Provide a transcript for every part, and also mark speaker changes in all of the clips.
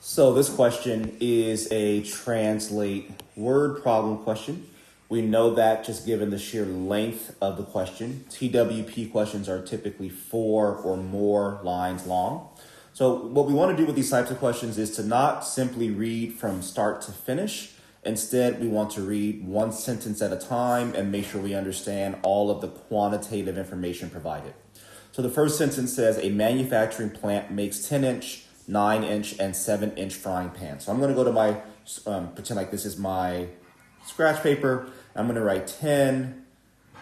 Speaker 1: So this question is a translate word problem question. We know that just given the sheer length of the question. TWP questions are typically 4 or more lines long. So what we want to do with these types of questions is to not simply read from start to finish. Instead, we want to read one sentence at a time and make sure we understand all of the quantitative information provided. So the first sentence says a manufacturing plant makes 10-inch, 9-inch, and 7-inch frying pans. So I'm going to go to my, pretend like this is my scratch paper. I'm going to write 10,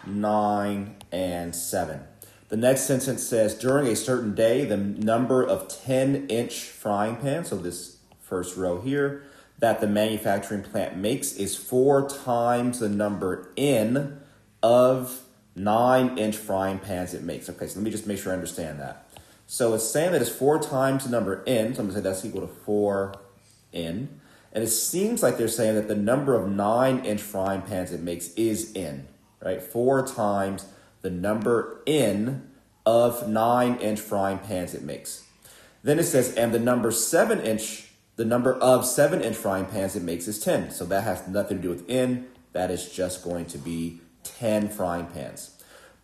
Speaker 1: 9, and 7. The next sentence says during a certain day, the number of 10-inch frying pans, so this first row here, that the manufacturing plant makes is 4 times the number in of 9-inch frying pans it makes. Okay, so let me just make sure I understand that. So it's saying that it's 4 times the number in, so I'm going to say that's equal to 4 in. And it seems like they're saying that the number of 9-inch frying pans it makes is in, right? 4 times the number in of 9-inch frying pans it makes. Then it says, and the number of 7-inch frying pans it makes is 10. So that has nothing to do with in. That is just going to be 10 frying pans.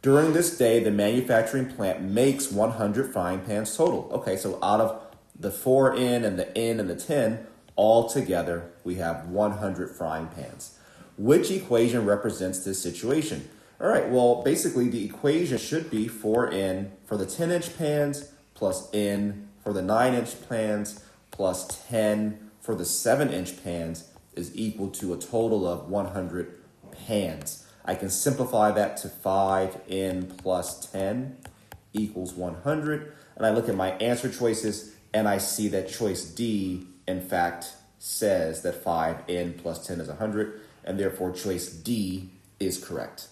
Speaker 1: During this day, the manufacturing plant makes 100 frying pans total. Okay, so out of the 4 in and the 10, all together, we have 100 frying pans. Which equation represents this situation? All right, well, basically the equation should be 4 in for the 10-inch pans plus in for the 9-inch pans plus 10 for the 7-inch pans is equal to a total of 100 pans. I can simplify that to 5 in plus 10 equals 100. And I look at my answer choices and I see that choice D, in fact, says that 5 in plus 10 is 100. And therefore choice D is correct.